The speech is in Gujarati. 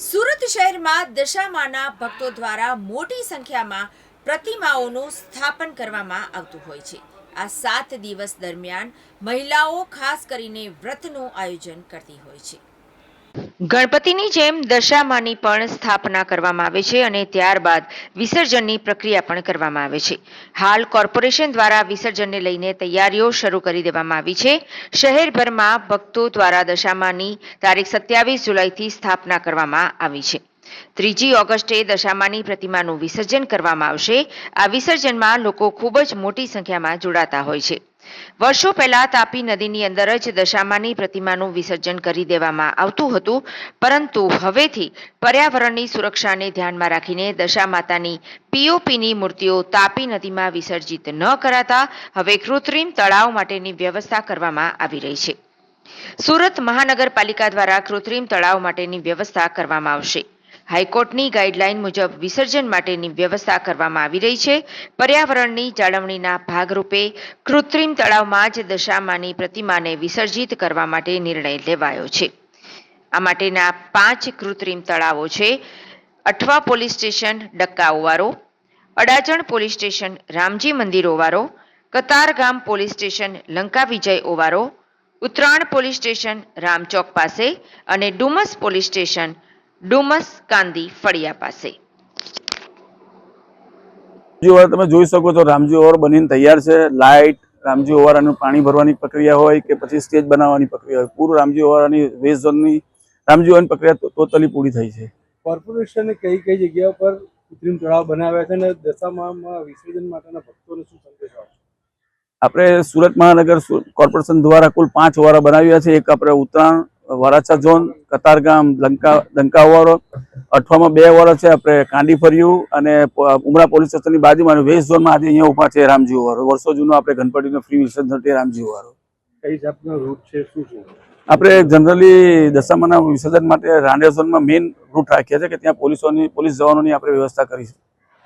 સુરત શહેરમાં દશામાના ભક્તો દ્વારા મોટી સંખ્યામાં પ્રતિમાઓનું સ્થાપન કરવામાં આવતું હોય છે। આ 7 દિવસ દરમિયાન મહિલાઓ ખાસ કરીને વ્રતનું આયોજન કરતી હોય છે। ગણપતિની જેમ દશામાની પણ સ્થાપના કરવામાં આવે છે અને ત્યારબાદ વિસર્જનની પ્રક્રિયા પણ કરવામાં આવે છે। હાલ કોર્પોરેશન દ્વારા વિસર્જનને લઈને તૈયારીઓ શરૂ કરી દેવામાં આવી છે। શહેરભરમાં ભક્તો દ્વારા દશામાની તારીખ 27 જુલાઈથી સ્થાપના કરવામાં આવી છે। 3 ઓગસ્ટે દશામાની પ્રતિમાનું વિસર્જન કરવામાં આવશે। આ વિસર્જનમાં લોકો ખૂબ જ મોટી સંખ્યામાં જોડાતા હોય છે। વર્ષો પહેલા તાપી નદીની અંદર જ દશામાની પ્રતિમાનું વિસર્જન કરી દેવામાં આવતું હતું, પરંતુ હવેથી પર્યાવરણની સુરક્ષાને ધ્યાનમાં રાખીને દશામાતાની પીઓપીની મૂર્તિઓ તાપી નદીમાં વિસર્જિત ન કરાતા હવે કૃત્રિમ તળાવ માટેની વ્યવસ્થા કરવામાં આવી રહી છે। સુરત મહાનગરપાલિકા દ્વારા કૃત્રિમ તળાવ માટેની વ્યવસ્થા કરવામાં આવશે। હાઈકોર્ટની ગાઈડલાઈન મુજબ વિસર્જન માટેની વ્યવસ્થા કરવામાં આવી રહી છે। પર્યાવરણની જાળવણીના ભાગરૂપે કૃત્રિમ તળાવમાં જ દશામાની પ્રતિમાને વિસર્જિત કરવા માટે નિર્ણય લેવાયો છે। આ માટેના 5 કૃત્રિમ તળાવો છે: અઠવા પોલીસ સ્ટેશન ડક્કા ઓવારો, અડાજણ પોલીસ સ્ટેશન રામજી મંદિર ઓવારો, કતારગામ પોલીસ સ્ટેશન લંકા વિજય ઓવારો, ઉત્તરાણ પોલીસ સ્ટેશન રામચોક પાસે અને ડુમસ પોલીસ સ્ટેશન ડુમસ કાંદી ફળિયા પાસે। તમે જોઈ શકો છો, રામજી ઓવર બનીને તૈયાર છે। લાઇટ, રામજી ઓવરાનું પાણી ભરવાની પ્રક્રિયા હોય કે પછી સ્ટેજ બનાવવાની પ્રક્રિયા હોય, પૂરું રામજી ઓવરાની વેસ્ટ ઝોનની રામજી ઓવરની પ્રક્રિયા ટોટલી પૂરી થઈ છે। કોર્પોરેશને કઈ જગ્યા પર કૃત્રિમ તળાવ બનાવ્યા છે અને દશામામાં વિસર્જન માટેના ભક્તોને શું સંદેશ આપશે? આપણે સુરત મહાનગર કોર્પોરેશન દ્વારા કુલ 5 ઓવારા બનાવ્યા છે। એક આપણે ઉત્તરાણ વરાછા ઝોન, કતારગામ, લંકા ઓવારો, અઠવામાં 2 ઓવારો છે, આપણે કાંડી ફર્યું અને ઉમરા પોલીસ સ્ટેશનની બાજુમાં વેસ્ટ ઝોનમાં આજે અહીંયા ઉભા છે રામજી ઓવારો। વર્ષો જૂનો આપણે ગણપતિનો ફ્રી વિસર્જન છે રામજી ઓવારો। કઈ જાતનો રૂટ છે, શું છે? આપણે જનરલી દશામાના વિસર્જન માટે રાંડેર ઝોનમાં મેઇન રૂટ રાખ્યા છે કે ત્યાં પોલીસ જવાનોની આપણે વ્યવસ્થા કરી છે।